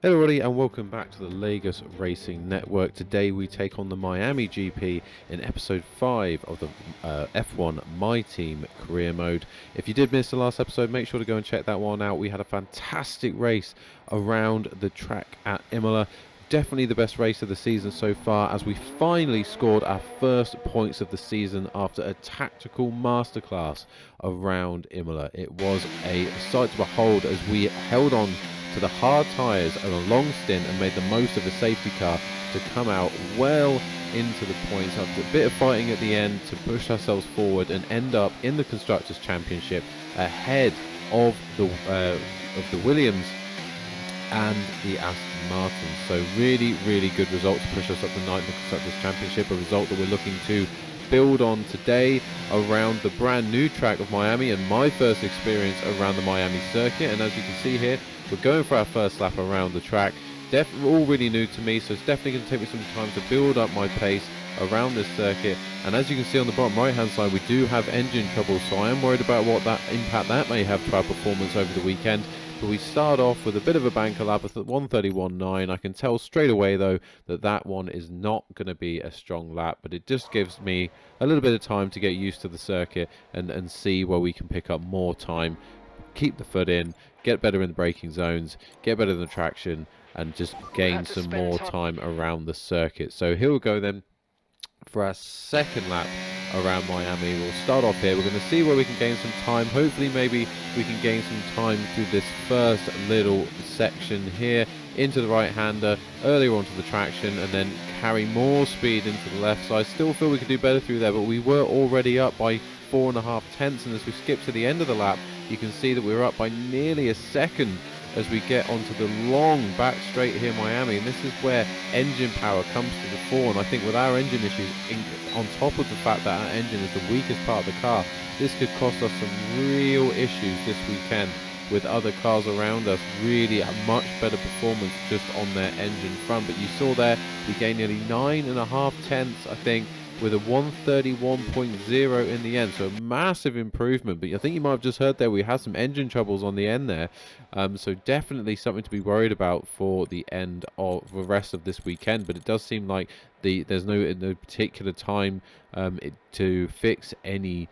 Hello everybody and welcome back to the Lagos Racing Network. Today we take on the Miami GP in episode 5 of the F1 My Team career mode. If you did miss the last episode, make sure to go and check that one out. We had a fantastic race around the track at Imola. Definitely the best race of the season so far, as we finally scored our first points of the season after a tactical masterclass around Imola. It was a sight to behold as we held on to the hard tyres and a long stint and made the most of a safety car to come out well into the points after a bit of fighting at the end to push ourselves forward and end up in the Constructors' Championship ahead of the Williams and the Aston Martin. So really good result to push us up the night in the Constructors' Championship, a result that we're looking to build on today around the brand new track of Miami and my first experience around the Miami circuit. And as you can see here, we're going for our first lap around the track. All really new to me, so it's definitely going to take me some time to build up my pace around this circuit. And as you can see on the bottom right hand side, we do have engine trouble, so I am worried about what that impact that may have to our performance over the weekend. But we start off with a bit of a banker lap at 1:31.9. I can tell straight away though that one is not going to be a strong lap, but it just gives me a little bit of time to get used to the circuit and see where we can pick up more time, keep the foot in, get better in the braking zones, get better in the traction, and just gain some more time around the circuit. So here we go then for our second lap around Miami. We'll start off here. We're going to see where we can gain some time. Hopefully maybe we can gain some time through this first little section here into the right-hander, earlier onto the traction, and then carry more speed into the left. So I still feel we could do better through there, but we were already up by 4.5 tenths, and as we skip to the end of the lap, you can see that we're up by nearly a second as we get onto the long back straight here, Miami. And this is where engine power comes to the fore. And I think with our engine issues, on top of the fact that our engine is the weakest part of the car, this could cost us some real issues this weekend with other cars around us. Really a much better performance just on their engine front. But you saw there, we gained nearly 9.5 tenths, I think, with a 131.0 in the end, so a massive improvement. But I think you might have just heard there we had some engine troubles on the end there, so definitely something to be worried about for the end of the rest of this weekend. But it does seem like there's no particular time to fix any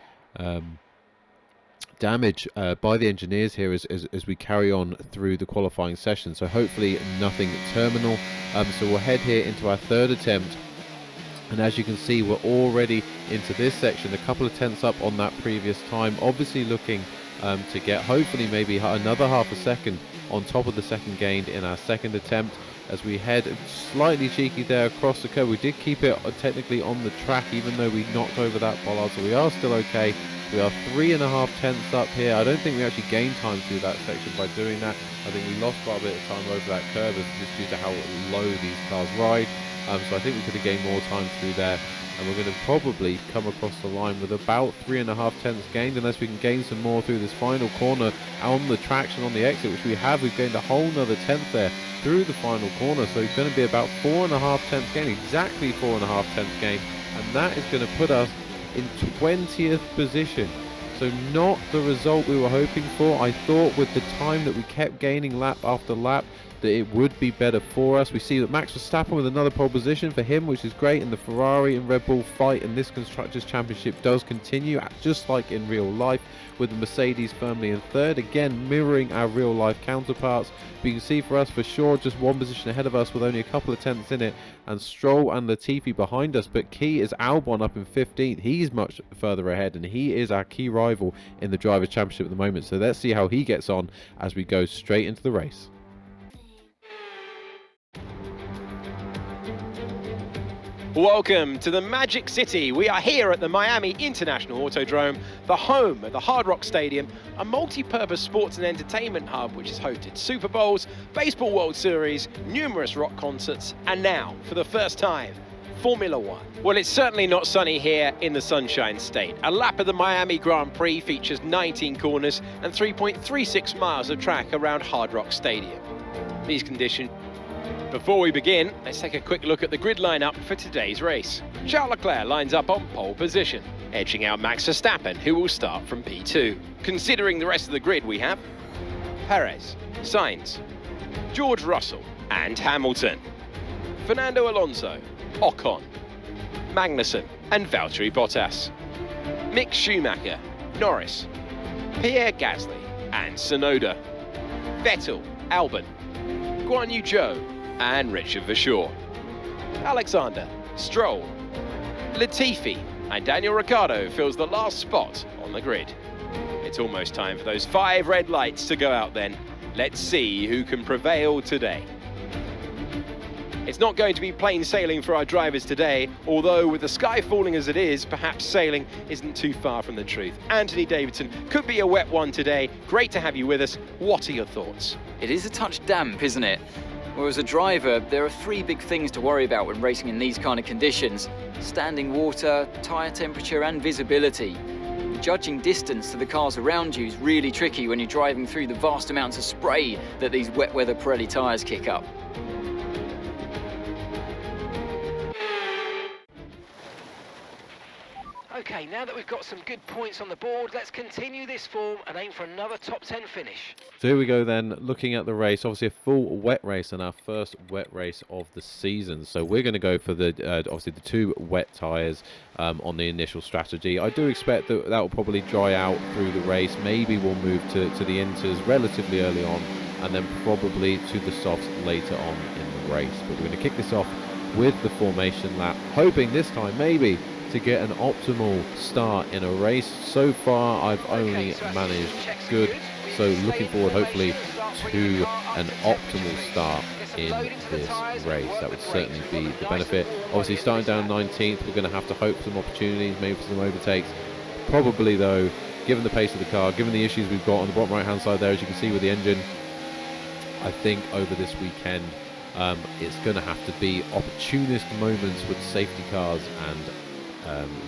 damage by the engineers here as we carry on through the qualifying session. So hopefully nothing terminal. So we'll head here into our third attempt. And as you can see, we're already into this section, a couple of tenths up on that previous time. Obviously looking to get hopefully maybe another half a second on top of the second gained in our second attempt as we head slightly cheeky there across the curve. We did keep it technically on the track even though we knocked over that bollard, so we are still okay. We are 3.5 tenths up here. I don't think we actually gained time through that section by doing that. I think we lost quite a bit of time over that curve just due to how low these cars ride. So I think we could have gained more time through there, and we're going to probably come across the line with about 3.5 tenths gained, unless we can gain some more through this final corner on the traction on the exit, which we have. We've gained a whole nother tenth there through the final corner, so it's going to be about 4.5 tenths gain, exactly 4.5 tenths gain, and that is going to put us in 20th position. So not the result we were hoping for. I thought with the time that we kept gaining lap after lap that it would be better for us. We see that Max Verstappen with another pole position for him, which is great, and the Ferrari and Red Bull fight in this Constructors' Championship does continue, just like in real life, with the Mercedes firmly in third, again mirroring our real life counterparts. But you can see for us for sure just one position ahead of us with only a couple of tenths in it, and Stroll and Latifi behind us. But key is Albon up in 15th. He's much further ahead, and he is our key rival in the Drivers' Championship at the moment. So let's see how he gets on as we go straight into the race. Welcome to the Magic City. We are here at the Miami International Autodrome, the home of the Hard Rock Stadium, a multi-purpose sports and entertainment hub which has hosted Super Bowls, Baseball World Series, numerous rock concerts, and now, for the first time, Formula One. Well, it's certainly not sunny here in the Sunshine State. A lap of the Miami Grand Prix features 19 corners and 3.36 miles of track around Hard Rock Stadium. These conditions. Before we begin, let's take a quick look at the grid lineup for today's race. Charles Leclerc lines up on pole position, edging out Max Verstappen, who will start from P2. Considering the rest of the grid, we have Perez, Sainz, George Russell and Hamilton, Fernando Alonso, Ocon, Magnussen and Valtteri Bottas, Mick Schumacher, Norris, Pierre Gasly and Tsunoda, Vettel, Albon, Guan Yu Zhou and Richard Verschoor, Alexander, Stroll, Latifi and Daniel Ricciardo fills the last spot on the grid. It's almost time for those 5 red lights to go out then. Let's see who can prevail today. It's not going to be plain sailing for our drivers today, although with the sky falling as it is, perhaps sailing isn't too far from the truth. Anthony Davidson, could be a wet one today. Great to have you with us. What are your thoughts? It is a touch damp, isn't it? Well, as a driver, there are 3 big things to worry about when racing in these kind of conditions: standing water, tyre temperature and visibility. Judging distance to the cars around you is really tricky when you're driving through the vast amounts of spray that these wet weather Pirelli tyres kick up. Okay, now that we've got some good points on the board, let's continue this form and aim for another top 10 finish. So here we go then, looking at the race. Obviously a full wet race and our first wet race of the season. So we're going to go for the obviously the 2 wet tyres on the initial strategy. I do expect that will probably dry out through the race. Maybe we'll move to the inters relatively early on and then probably to the softs later on in the race. But we're going to kick this off with the formation lap, hoping this time maybe to get an optimal start in a race. So far I've only managed good, so looking forward hopefully to an optimal start in this race. That would certainly be the benefit. Obviously starting down 19th, we're going to have to hope for some opportunities, maybe for some overtakes. Probably though, given the pace of the car, given the issues we've got on the bottom right hand side there, as you can see with the engine, I think over this weekend it's going to have to be opportunist moments with safety cars and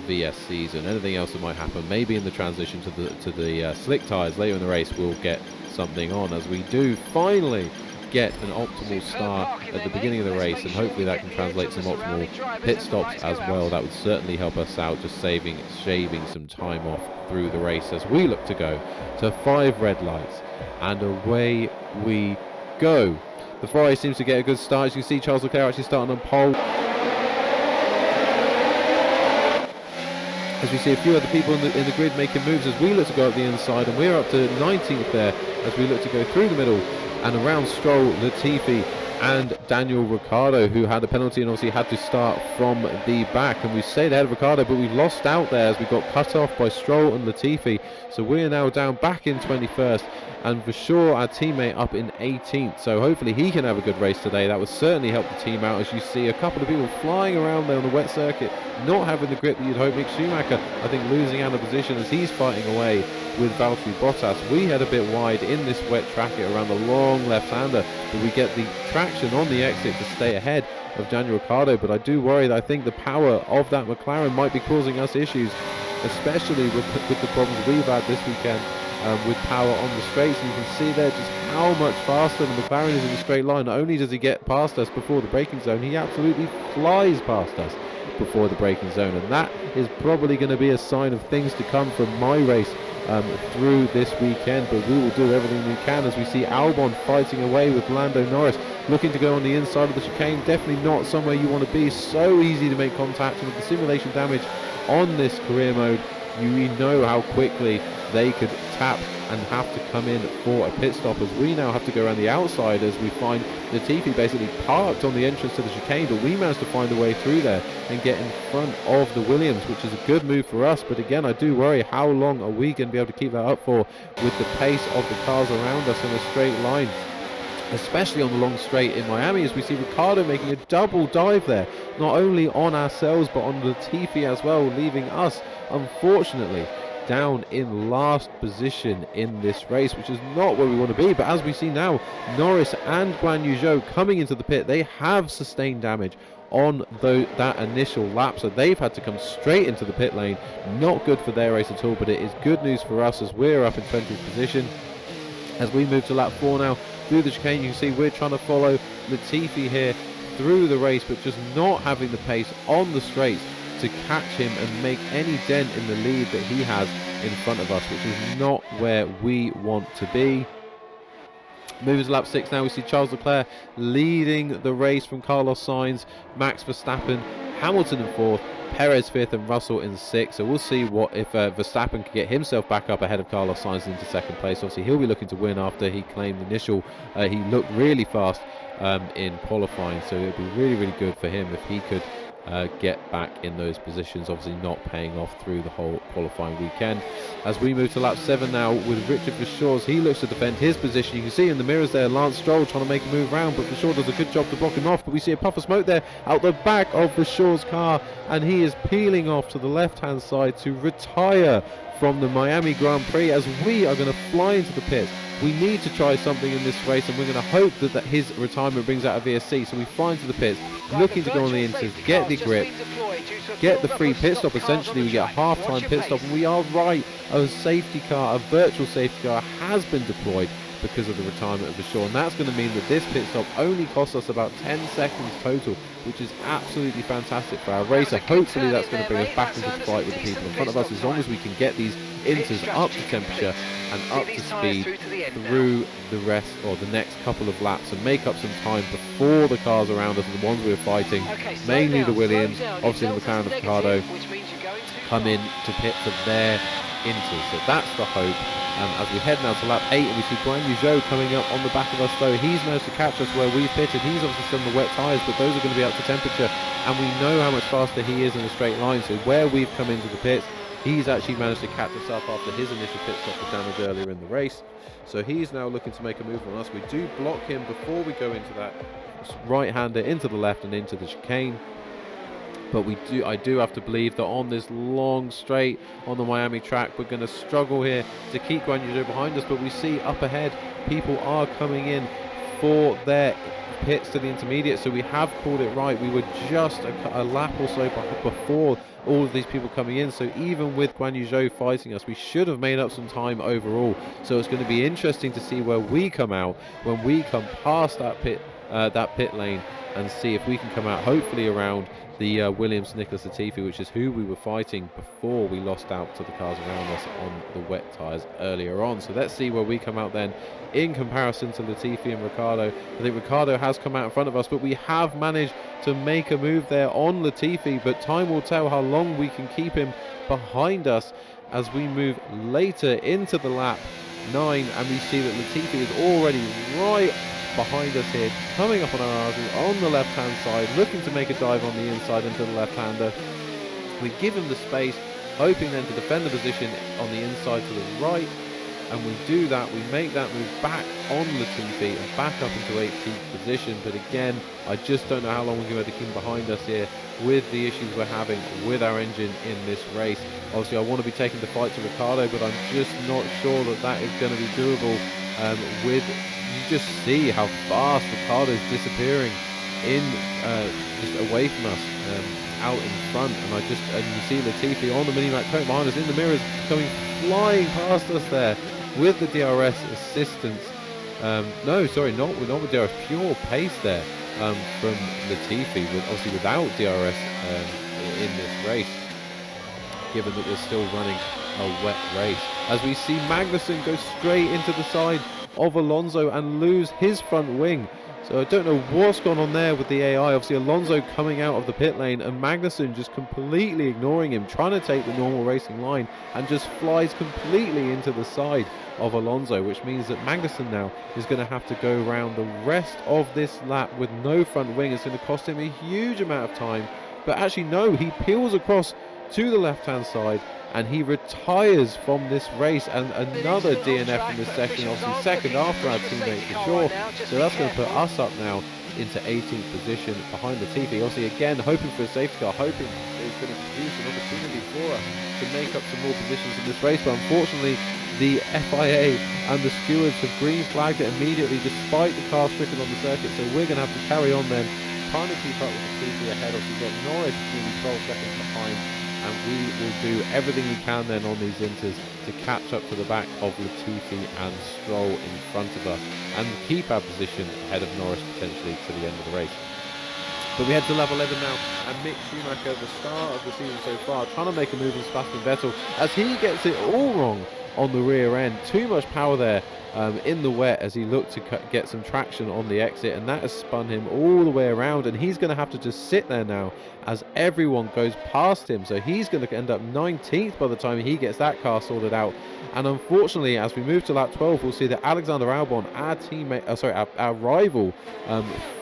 VSCs and anything else that might happen. Maybe in the transition to the slick tyres later in the race we'll get something on, as we do finally get an optimal start at the beginning of the race, and hopefully that can translate some optimal pit stops as well. That would certainly help us out, just shaving some time off through the race as we look to go to 5 red lights, and away we go. The Ferrari seems to get a good start. As you can see, Charles Leclerc actually starting on pole. As we see a few other people in the grid making moves as we look to go up the inside, and we're up to 19th there as we look to go through the middle and around Stroll, Latifi and Daniel Ricciardo, who had a penalty and obviously had to start from the back. And we stayed ahead of Ricciardo, but we lost out there as we got cut off by Stroll and Latifi. So we're now down back in 21st, and for sure our teammate up in 18th. So hopefully he can have a good race today. That would certainly help the team out, as you see a couple of people flying around there on the wet circuit, not having the grip that you'd hope. Mick Schumacher, I think, losing out of position as he's fighting away with Valtteri Bottas. We head a bit wide in this wet tracket around the long left-hander, but we get the traction on the exit to stay ahead of Daniel Ricciardo. But I do worry that I think the power of that McLaren might be causing us issues, especially with the problems we've had this weekend with power on the straights. And you can see there just how much faster the McLaren is in the straight line. Not only does he get past us before the braking zone, he absolutely flies past us before the braking zone, and that is probably going to be a sign of things to come from my race through this weekend. But we will do everything we can, as we see Albon fighting away with Lando Norris, looking to go on the inside of the chicane. Definitely not somewhere you want to be. So easy to make contact, and with the simulation damage on this career mode, you know how quickly they could tap and have to come in for a pit stop, as we now have to go around the outside as we find Latifi basically parked on the entrance to the chicane. But we managed to find a way through there and get in front of the Williams, which is a good move for us. But again, I do worry, how long are we going to be able to keep that up for with the pace of the cars around us in a straight line, especially on the long straight in Miami, as we see Ricciardo making a double dive there, not only on ourselves but on Latifi as well, leaving us unfortunately down in last position in this race, which is not where we want to be. But as we see now, Norris and Guan Yu Zhou coming into the pit, they have sustained damage on that initial lap, so they've had to come straight into the pit lane. Not good for their race at all, but it is good news for us as we're up in 20th position. As we move to lap 4 now through the chicane, you can see we're trying to follow Latifi here through the race, but just not having the pace on the straights to catch him and make any dent in the lead that he has in front of us, which is not where we want to be. Moving to lap 6 now, we see Charles Leclerc leading the race from Carlos Sainz, Max Verstappen, Hamilton in 4th, Perez 5th and Russell in 6th. So we'll see what if Verstappen can get himself back up ahead of Carlos Sainz into 2nd place. Obviously he'll be looking to win after he claimed he looked really fast in qualifying, so it would be really, really good for him if he could get back in those positions, obviously not paying off through the whole qualifying weekend. As we move to lap 7 now with Richard Verschoors, he looks to defend his position. You can see in the mirrors there Lance Stroll trying to make a move round, but Verschoor does a good job to block him off. But we see a puff of smoke there out the back of Verschoor's car, and he is peeling off to the left hand side to retire from the Miami Grand Prix as we are going to fly into the pits. We need to try something in this race, and we're going to hope that his retirement brings out a VSC. So we fly into the pits, looking to go on the inters, get the grip, get the free pit stop. Essentially, we get a half-time pit stop, and we are right. A safety car, a virtual safety car, has been deployed because of the retirement of Verschoor, and that's going to mean that this pit stop only costs us about 10 seconds total, which is absolutely fantastic for our racer. Hopefully that's going to bring us back into the fight with the people in front of us, as long as we can get these inters up to temperature and up to speed through the rest or the next couple of laps, and make up some time before the cars around us, the ones we're fighting, mainly the Williams, obviously the McLaren and Ricardo, come in to pit for their inters. So that's the hope. As we head now to lap 8, and we see Guan Yu Zhou coming up on the back of us, though he's managed to catch us where we've pitted. He's obviously still on the wet tyres, but those are going to be up to temperature, and we know how much faster he is in a straight line. So where we've come into the pits, he's actually managed to catch us up after his initial pit stop for damage earlier in the race. So he's now looking to make a move on us. We do block him before we go into that right-hander into the left and into the chicane. But I do have to believe that on this long straight on the Miami track, we're going to struggle here to keep Guan Yu Zhou behind us. But we see up ahead, people are coming in for their pits to the intermediate. So we have called it right. We were just a lap or so before all of these people coming in. So even with Guan Yu Zhou fighting us, we should have made up some time overall. So it's going to be interesting to see where we come out when we come past that pit lane, and see if we can come out hopefully around the Williams Nicholas Latifi, which is who we were fighting before we lost out to the cars around us on the wet tyres earlier on. So let's see where we come out then in comparison to Latifi and Ricciardo. I think Ricciardo has come out in front of us, but we have managed to make a move there on Latifi, but time will tell how long we can keep him behind us as we move later into the lap 9, and we see that Latifi is already right behind us here, coming up on our RZ on the left hand side, looking to make a dive on the inside into the left hander. We give him the space, hoping then to defend the position on the inside to the right, and we do that. We make that move back on Latifi and back up into 18th position, but again, I just don't know how long we're going to keep him behind us here with the issues we're having with our engine in this race. Obviously I want to be taking the fight to Ricciardo, but I'm just not sure that that is going to be doable with, you just see how fast Ricciardo's disappearing in just away from us, out in front, and you see Latifi on the mini-mac coat behind us in the mirrors coming flying past us there with the DRS assistance. No, sorry, not with DRS, pure pace there from Latifi, obviously without DRS in this race, given that we're still running a wet race. As we see Magnussen go straight into the side of Alonso and lose his front wing. So I don't know what's gone on there with the AI. Obviously Alonso coming out of the pit lane and Magnussen just completely ignoring him, trying to take the normal racing line, and just flies completely into the side of Alonso, which means that Magnussen now is going to have to go around the rest of this lap with no front wing. It's going to cost him a huge amount of time, but actually no, he peels across to the left hand side and he retires from this race, and another DNF in this section, obviously second after our teammate for sure. So that's going to put us up now into 18th position behind Latifi. Obviously again hoping for a safety car, hoping it's going to produce an opportunity for us to make up some more positions in this race, but unfortunately the FIA and the stewards have green flagged it immediately despite the car stricken on the circuit. So we're going to have to carry on then, trying to keep up with Latifi ahead. Obviously we've got Norris nearly 12 seconds behind, and we will do everything we can then on these inters to catch up to the back of Latifi and Stroll in front of us and keep our position ahead of Norris potentially to the end of the race. But we head to lap 11 now, and Mick Schumacher, the star of the season so far, trying to make a move on Sebastian Vettel as he gets it all wrong on the rear end. Too much power there in the wet as he looked to get some traction on the exit, and that has spun him all the way around, and he's going to have to just sit there now as everyone goes past him. So he's going to end up 19th by the time he gets that car sorted out. And unfortunately, as we move to lap 12, we'll see that Alexander Albon, our teammate, our rival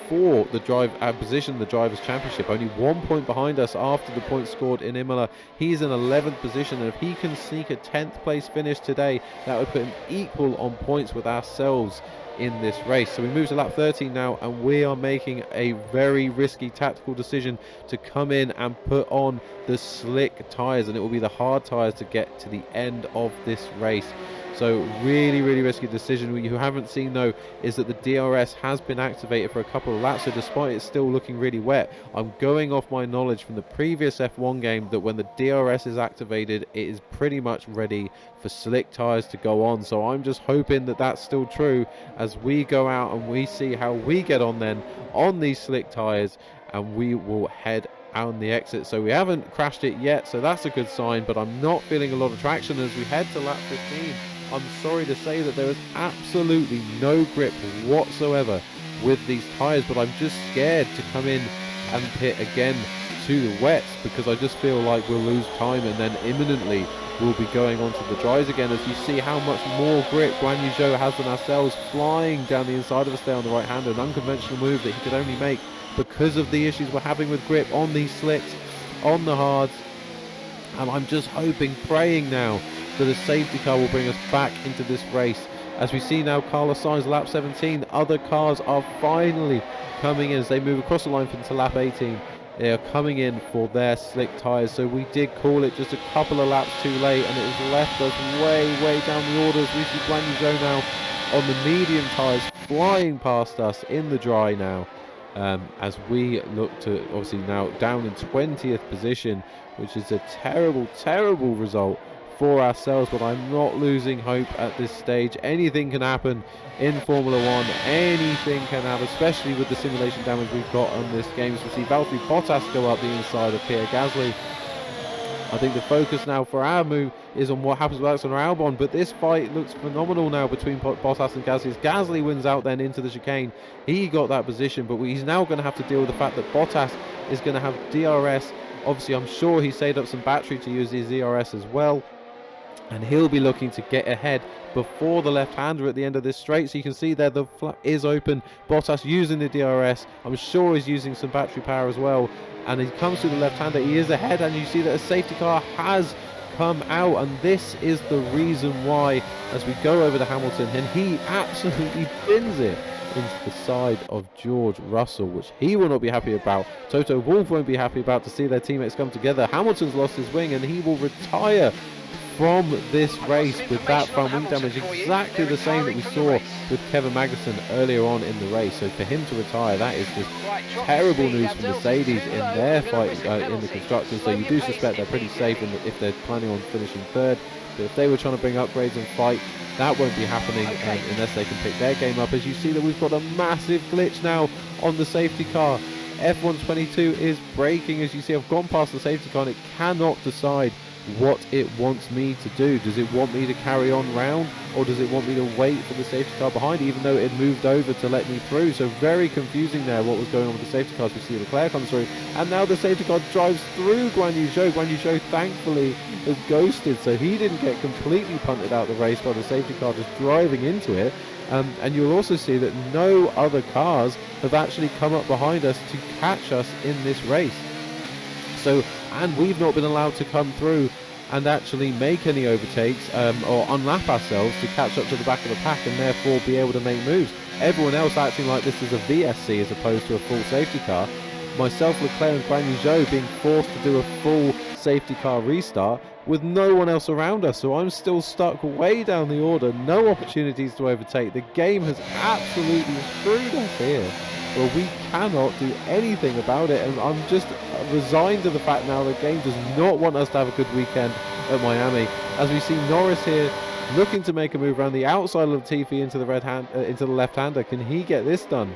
for the position the Drivers' Championship, only 1 point behind us after the points scored in Imola. He's in 11th position, and if he can sneak a 10th place finish today, that would put him equal on points with ourselves in this race. So we move to lap 13 now, and we are making a very risky tactical decision to come in and put on the slick tyres, and it will be the hard tyres to get to the end of this race. So really risky decision. What you haven't seen though is that the DRS has been activated for a couple of laps, so despite it still looking really wet, I'm going off my knowledge from the previous F1 game that when the DRS is activated, it is pretty much ready for slick tyres to go on. So I'm just hoping that that's still true as we go out and we see how we get on then on these slick tyres, and we will head on the exit. So we haven't crashed it yet, so that's a good sign, but I'm not feeling a lot of traction as we head to lap 15. I'm sorry to say that there is absolutely no grip whatsoever with these tyres, but I'm just scared to come in and pit again to the wets, because I just feel like we'll lose time and then imminently we'll be going onto the dries again, as you see how much more grip Guan Yu Zhou has than ourselves, flying down the inside of us there on the right hand, an unconventional move that he could only make because of the issues we're having with grip on these slicks, on the hards. And I'm just hoping, praying now, that a safety car will bring us back into this race. As we see now, Carlos Sainz lap 17, other cars are finally coming in as they move across the line into lap 18. They are coming in for their slick tyres, so we did call it just a couple of laps too late, and it has left us way down the orders. We see Guan Yu Zhou now on the medium tyres flying past us in the dry now, as we look to obviously now down in 20th position, which is a terrible result for ourselves, but I'm not losing hope at this stage. Anything can happen in Formula 1, anything can happen, especially with the simulation damage we've got on this game. So we see Valtteri Bottas go up the inside of Pierre Gasly. I think the focus now for our move is on what happens with Alexander Albon, but this fight looks phenomenal now between Bottas and Gasly. As Gasly wins out then into the chicane, he got that position, but he's now going to have to deal with the fact that Bottas is going to have DRS. Obviously, I'm sure he saved up some battery to use his DRS as well, and he'll be looking to get ahead before the left-hander at the end of this straight. So you can see there the flap is open. Bottas using the DRS. I'm sure he's using some battery power as well. And he comes to the left-hander. He is ahead, and you see that a safety car has come out. And this is the reason why, as we go over to Hamilton, and he absolutely bins it into the side of George Russell, which he will not be happy about. Toto Wolff won't be happy about to see their teammates come together. Hamilton's lost his wing, and he will retire from this race with that front wing damage, exactly the same that we saw with Kevin Magnussen earlier on in the race. So for him to retire, that is just terrible news for Mercedes in their fight in the constructors. So you do suspect they're pretty safe if they're planning on finishing third, but if they were trying to bring upgrades and fight, that won't be happening unless they can pick their game up. As you see that we've got a massive glitch now on the safety car. F122 is braking. As you see, I've gone past the safety car and it cannot decide what it wants me to do. Does it want me to carry on round, or does it want me to wait for the safety car behind, even though it moved over to let me through? So very confusing there what was going on with the safety cars. We see Leclerc comes through, and now the safety car drives through Guan Yu Zhou. Guan Yu Zhou thankfully has ghosted, so he didn't get completely punted out of the race by the safety car just driving into it. And you'll also see that no other cars have actually come up behind us to catch us in this race. So, and we've not been allowed to come through and actually make any overtakes or unlap ourselves to catch up to the back of the pack and therefore be able to make moves. Everyone else acting like this is a VSC as opposed to a full safety car. Myself, Leclerc and Guan Yu Zhou being forced to do a full safety car restart with no one else around us. So I'm still stuck way down the order, no opportunities to overtake. The game has absolutely screwed us here. Well, we cannot do anything about it, and I'm just resigned to the fact now the game does not want us to have a good weekend at Miami. As we see Norris here looking to make a move around the outside of Latifi into the left-hander. Can he get this done?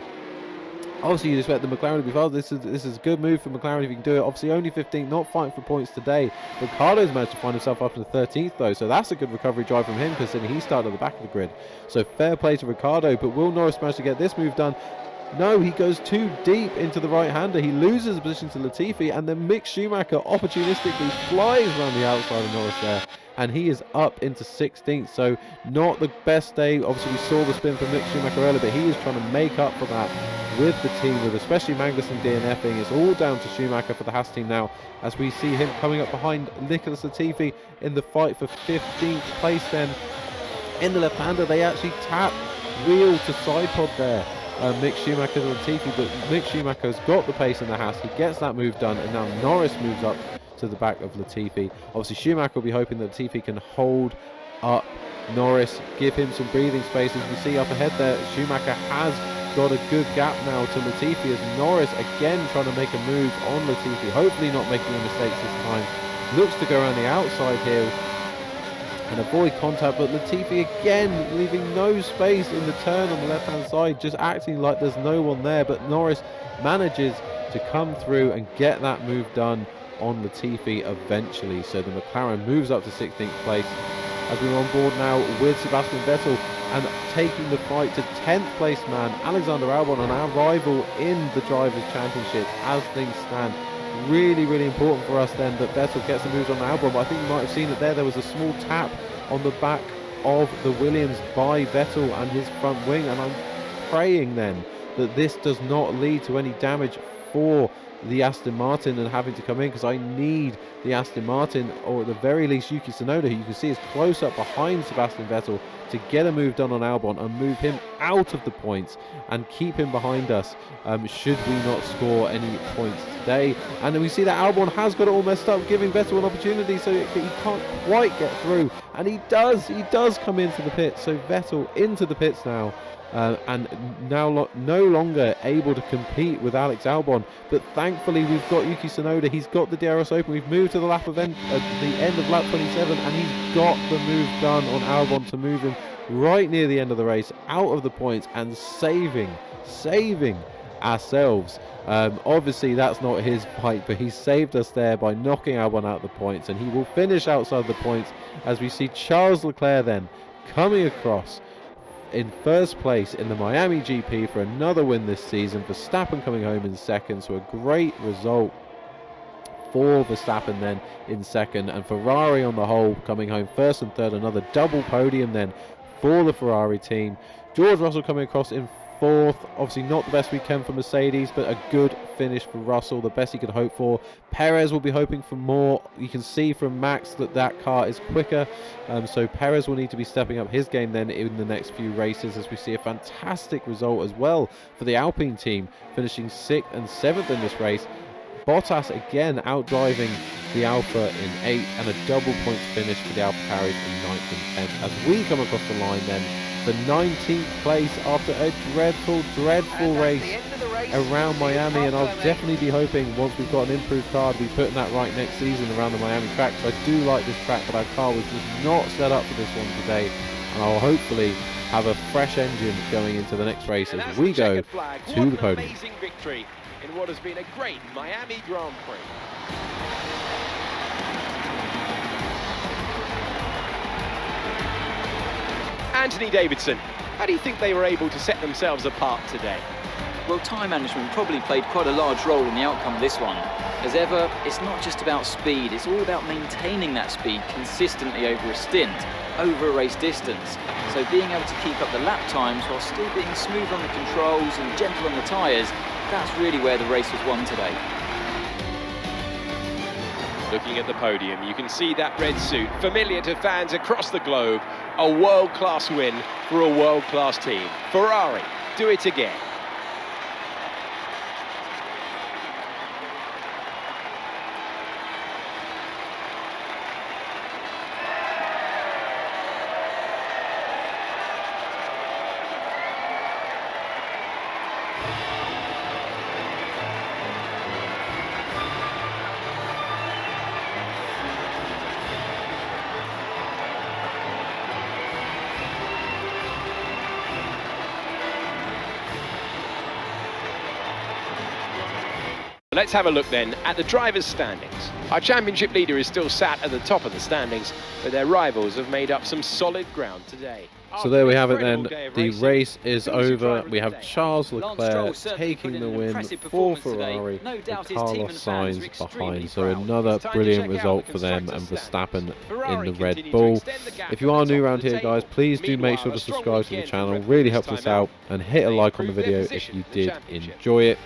Obviously, you'd expect the McLaren to be fast. This is a good move for McLaren if you can do it. Obviously, only 15th, not fighting for points today. Ricardo's managed to find himself up in the 13th, though, so that's a good recovery drive from him, considering he started at the back of the grid. So fair play to Ricardo, but will Norris manage to get this move done? No, he goes too deep into the right-hander. He loses the position to Latifi, and then Mick Schumacher opportunistically flies around the outside of Norris there, and he is up into 16th. So not the best day. Obviously, we saw the spin from Mick Schumacher earlier, but he is trying to make up for that with the team, with especially Magnussen DNFing. It's all down to Schumacher for the Haas team now, as we see him coming up behind Nicholas Latifi in the fight for 15th place. Then in the left-hander, they actually tap wheel to side pod there. Mick Schumacher and Latifi, but Mick Schumacher's got the pace in the Haas. He gets that move done, and now Norris moves up to the back of Latifi. Obviously, Schumacher will be hoping that Latifi can hold up Norris, give him some breathing space. As we see up ahead there, Schumacher has got a good gap now to Latifi, as Norris again trying to make a move on Latifi, hopefully not making any mistakes this time. Looks to go around the outside here and avoid contact, but Latifi again leaving no space in the turn on the left hand side, just acting like there's no one there, but Norris manages to come through and get that move done on Latifi eventually. So the McLaren moves up to 16th place, as we're on board now with Sebastian Vettel, and taking the fight to 10th place man Alexander Albon, and our rival in the Drivers' Championship as things stand. Really important for us then that Vettel gets the moves on Albon, but I think you might have seen it there was a small tap on the back of the Williams by Vettel and his front wing, and I'm praying then that this does not lead to any damage for the Aston Martin and having to come in, because I need the Aston Martin, or at the very least Yuki Tsunoda, who you can see is close up behind Sebastian Vettel, to get a move done on Albon and move him out of the points and keep him behind us should we not score any points today. And then we see that Albon has got it all messed up, giving Vettel an opportunity, so he can't quite get through, and he does come into the pits. So Vettel into the pits now, and now no longer able to compete with Alex Albon. But thankfully we've got Yuki Tsunoda, he's got the DRS open, we've moved to the lap event at the end of lap 27, and he's got the move done on Albon to move him right near the end of the race out of the points and saving ourselves. Obviously that's not his fight, but he saved us there by knocking Albon out of the points, and he will finish outside the points, as we see Charles Leclerc then coming across in first place in the Miami GP for another win this season. Verstappen coming home in second, so a great result for Verstappen then in second, and Ferrari on the whole coming home first and third. Another double podium then for the Ferrari team. George Russell coming across in fourth, obviously not the best weekend for Mercedes, but a good finish for Russell, the best he could hope for. Perez will be hoping for more. You can see from Max that car is quicker, so Perez will need to be stepping up his game then in the next few races, as we see a fantastic result as well for the Alpine team, finishing 6th and 7th in this race. Bottas again outdriving the Alpha in 8th, and a double points finish for the AlphaTauris in 9th and 10th, as we come across the line then for 19th place after a dreadful race around Miami. And I'll definitely be hoping, once we've got an improved car, to be putting that right next season around the Miami track. So I do like this track, but our car was just not set up for this one today, and I'll hopefully have a fresh engine going into the next race as we go to the podium. Amazing victory in what has been a great Miami Grand Prix. Anthony Davidson, how do you think they were able to set themselves apart today? Well, time management probably played quite a large role in the outcome of this one. As ever, it's not just about speed, it's all about maintaining that speed consistently over a stint, over a race distance. So being able to keep up the lap times while still being smooth on the controls and gentle on the tyres, that's really where the race was won today. Looking at the podium, you can see that red suit, familiar to fans across the globe. A world-class win for a world-class team. Ferrari, do it again. Let's have a look then at the drivers' standings. Our championship leader is still sat at the top of the standings, but their rivals have made up some solid ground today. So there we have it then, the race is over. We have Charles Leclerc taking the win for Ferrari, with Carlos Sainz behind. So another brilliant result for them and Verstappen in the Red Bull. If you are new around here, guys, please do make sure to subscribe to the channel. Really helps us out, and hit a like on the video if you did enjoy it.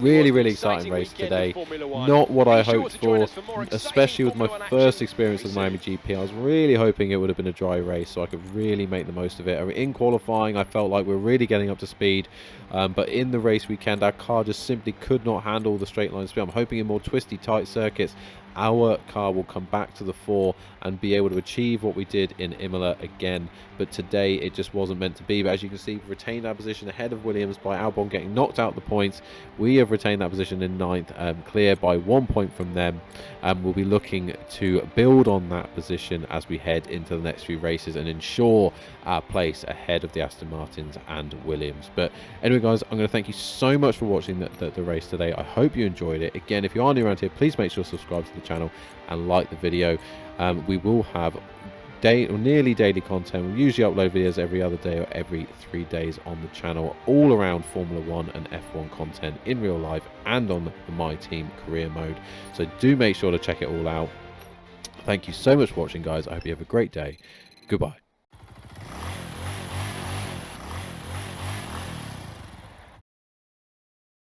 Really exciting race today. Not what I hoped for, especially with my first experience with Miami GP. I was really hoping it would have been a dry race so I could really make the most of it. In qualifying, I felt like we were really getting up to speed, but in the race weekend, our car just simply could not handle the straight line speed. I'm hoping in more twisty, tight circuits, our car will come back to the fore and be able to achieve what we did in Imola again. But today it just wasn't meant to be. But as you can see, we've retained our position ahead of Williams by Albon getting knocked out the points. We have retained that position in 9th, clear by 1 point from them, and we'll be looking to build on that position as we head into the next few races and ensure our place ahead of the Aston Martins and Williams. But anyway, guys, I'm going to thank you so much for watching the race today. I hope you enjoyed it. Again, if you are new around here, please make sure to subscribe to the channel and like the video. We will have nearly daily content. We usually upload videos every other day or every 3 days on the channel, all around Formula 1 and F1 content in real life and on the My Team career mode. So do make sure to check it all out. Thank you so much for watching, guys. I hope you have a great day. Goodbye.